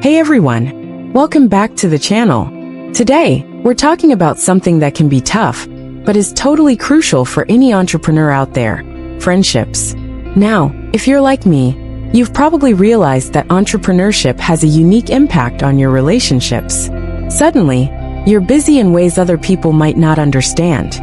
Hey everyone! Welcome back to the channel. Today, we're talking about something that can be tough, but is totally crucial for any entrepreneur out there: friendships. Now, if you're like me, you've probably realized that entrepreneurship has a unique impact on your relationships. Suddenly, you're busy in ways other people might not understand.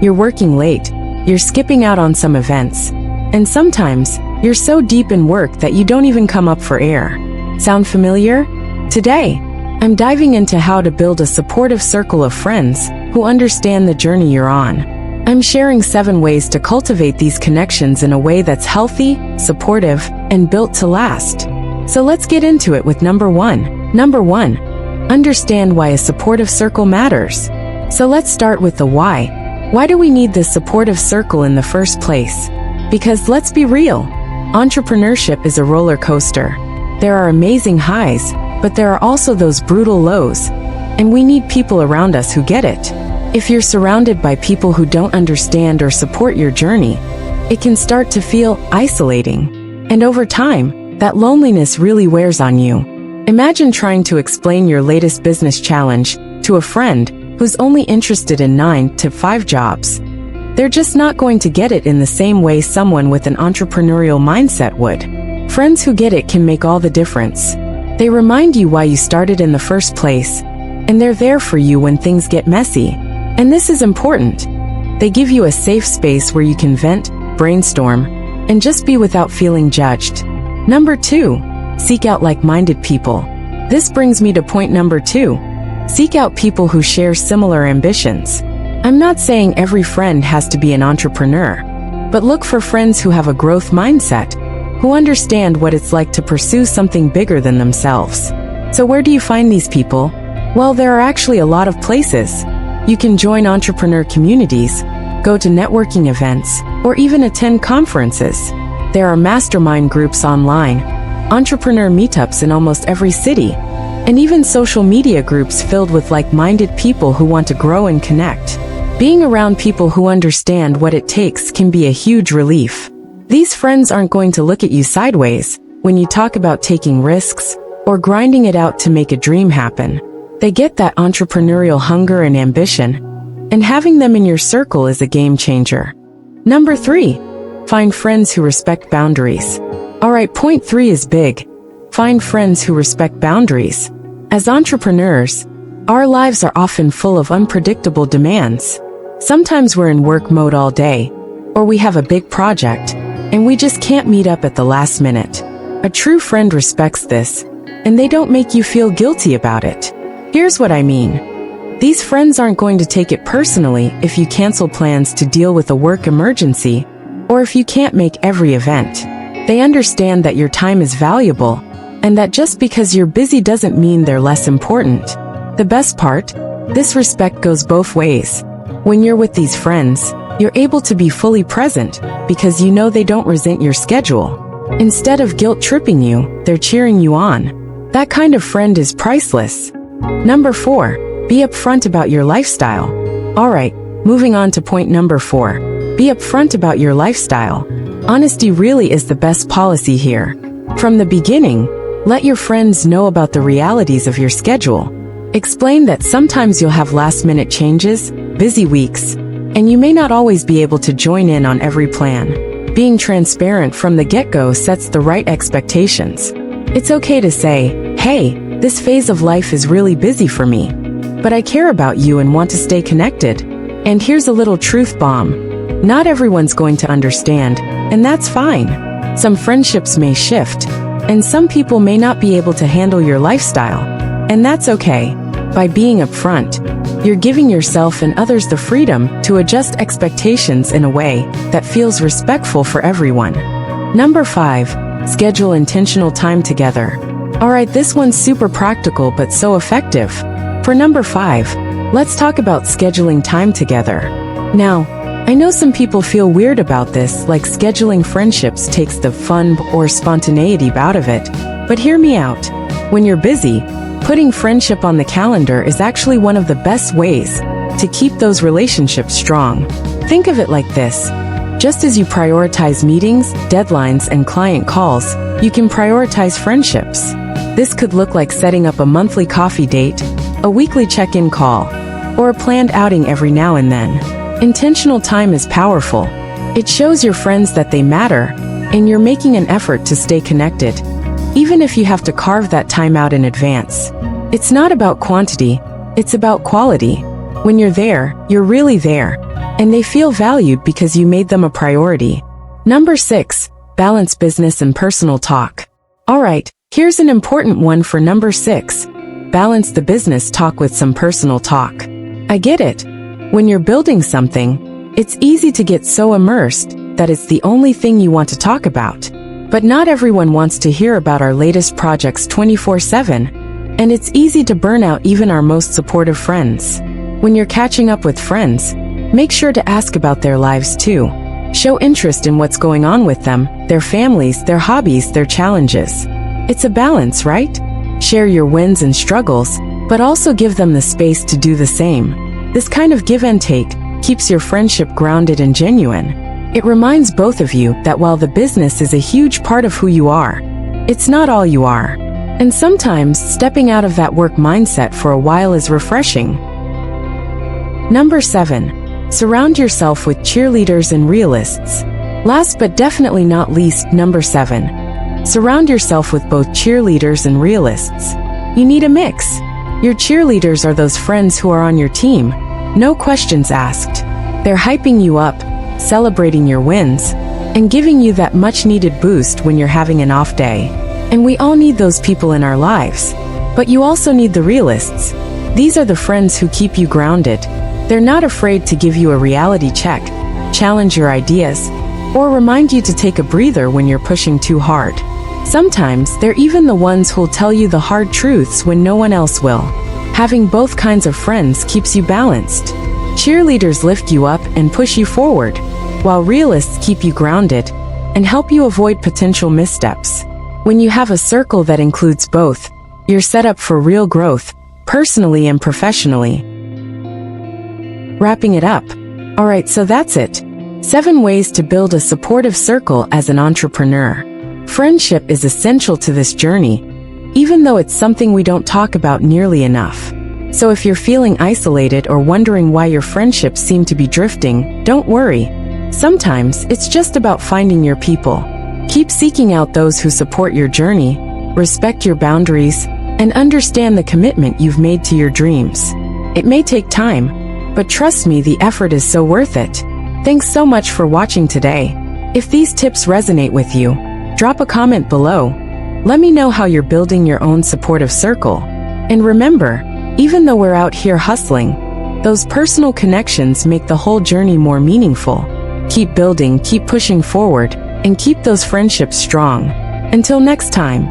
You're working late, you're skipping out on some events, and sometimes, you're so deep in work that you don't even come up for air. Sound familiar? Today, I'm diving into how to build a supportive circle of friends who understand the journey you're on. I'm sharing 7 ways to cultivate these connections in a way that's healthy, supportive, and built to last. So let's get into it with number 1. Number 1. Understand why a supportive circle matters. So let's start with the why. Why do we need this supportive circle in the first place? Because let's be real, entrepreneurship is a roller coaster. There are amazing highs, but there are also those brutal lows, and we need people around us who get it. If you're surrounded by people who don't understand or support your journey, it can start to feel isolating. And over time, that loneliness really wears on you. Imagine trying to explain your latest business challenge to a friend who's only interested in 9-to-5 jobs. They're just not going to get it in the same way someone with an entrepreneurial mindset would. Friends who get it can make all the difference. They remind you why you started in the first place, and they're there for you when things get messy. And this is important. They give you a safe space where you can vent, brainstorm, and just be without feeling judged. Number 2. Seek out like-minded people. This brings me to point number 2. Seek out people who share similar ambitions. I'm not saying every friend has to be an entrepreneur, but look for friends who have a growth mindset, who understand what it's like to pursue something bigger than themselves. So where do you find these people? Well, there are actually a lot of places. You can join entrepreneur communities, go to networking events, or even attend conferences. There are mastermind groups online, entrepreneur meetups in almost every city, and even social media groups filled with like-minded people who want to grow and connect. Being around people who understand what it takes can be a huge relief. These friends aren't going to look at you sideways when you talk about taking risks or grinding it out to make a dream happen. They get that entrepreneurial hunger and ambition, and having them in your circle is a game changer. Number 3. Find friends who respect boundaries. Alright, point 3 is big. Find friends who respect boundaries. As entrepreneurs, our lives are often full of unpredictable demands. Sometimes we're in work mode all day, or we have a big project, and we just can't meet up at the last minute. A true friend respects this, and they don't make you feel guilty about it. Here's what I mean. These friends aren't going to take it personally if you cancel plans to deal with a work emergency, or if you can't make every event. They understand that your time is valuable, and that just because you're busy doesn't mean they're less important. The best part? This respect goes both ways. When you're with these friends, you're able to be fully present because you know they don't resent your schedule. Instead of guilt-tripping you, they're cheering you on. That kind of friend is priceless. Number 4. Be upfront about your lifestyle. Alright, moving on to point number 4. Be upfront about your lifestyle. Honesty really is the best policy here. From the beginning, let your friends know about the realities of your schedule. Explain that sometimes you'll have last-minute changes, busy weeks, and you may not always be able to join in on every plan. Being transparent from the get-go sets the right expectations. It's okay to say, hey, this phase of life is really busy for me, but I care about you and want to stay connected. And here's a little truth bomb. Not everyone's going to understand, and that's fine. Some friendships may shift, and some people may not be able to handle your lifestyle, and that's okay. By being upfront, you're giving yourself and others the freedom to adjust expectations in a way that feels respectful for everyone. Number 5. Schedule intentional time together. Alright, this one's super practical but so effective. For number 5, let's talk about scheduling time together. Now, I know some people feel weird about this, like scheduling friendships takes the fun or spontaneity out of it, but hear me out. When you're busy, putting friendship on the calendar is actually one of the best ways to keep those relationships strong. Think of it like this. Just as you prioritize meetings, deadlines, and client calls, you can prioritize friendships. This could look like setting up a monthly coffee date, a weekly check-in call, or a planned outing every now and then. Intentional time is powerful. It shows your friends that they matter, and you're making an effort to stay connected, even if you have to carve that time out in advance. It's not about quantity, it's about quality. When you're there, you're really there, and they feel valued because you made them a priority. Number 6, balance business and personal talk. Alright, here's an important one for number 6. Balance the business talk with some personal talk. I get it. When you're building something, it's easy to get so immersed that it's the only thing you want to talk about. But not everyone wants to hear about our latest projects 24/7, and it's easy to burn out even our most supportive friends. When you're catching up with friends, make sure to ask about their lives too. Show interest in what's going on with them, their families, their hobbies, their challenges. It's a balance, right? Share your wins and struggles, but also give them the space to do the same. This kind of give and take keeps your friendship grounded and genuine. It reminds both of you that while the business is a huge part of who you are, it's not all you are. And sometimes stepping out of that work mindset for a while is refreshing. Number 7. Surround yourself with cheerleaders and realists. Last but definitely not least, number 7. Surround yourself with both cheerleaders and realists. You need a mix. Your cheerleaders are those friends who are on your team, no questions asked. They're hyping you up, celebrating your wins, and giving you that much-needed boost when you're having an off day. And we all need those people in our lives. But you also need the realists. These are the friends who keep you grounded. They're not afraid to give you a reality check, challenge your ideas, or remind you to take a breather when you're pushing too hard. Sometimes they're even the ones who'll tell you the hard truths when no one else will. Having both kinds of friends keeps you balanced. Cheerleaders lift you up and push you forward, while realists keep you grounded and help you avoid potential missteps. When you have a circle that includes both, you're set up for real growth, personally and professionally. Wrapping it up. Alright, so that's it. 7 ways to build a supportive circle as an entrepreneur. Friendship is essential to this journey, even though it's something we don't talk about nearly enough. So if you're feeling isolated or wondering why your friendships seem to be drifting, don't worry. Sometimes it's just about finding your people. Keep seeking out those who support your journey, respect your boundaries, and understand the commitment you've made to your dreams. It may take time, but trust me, the effort is so worth it. Thanks so much for watching today. If these tips resonate with you, drop a comment below. Let me know how you're building your own supportive circle. And remember, even though we're out here hustling, those personal connections make the whole journey more meaningful. Keep building, keep pushing forward, and keep those friendships strong. Until next time.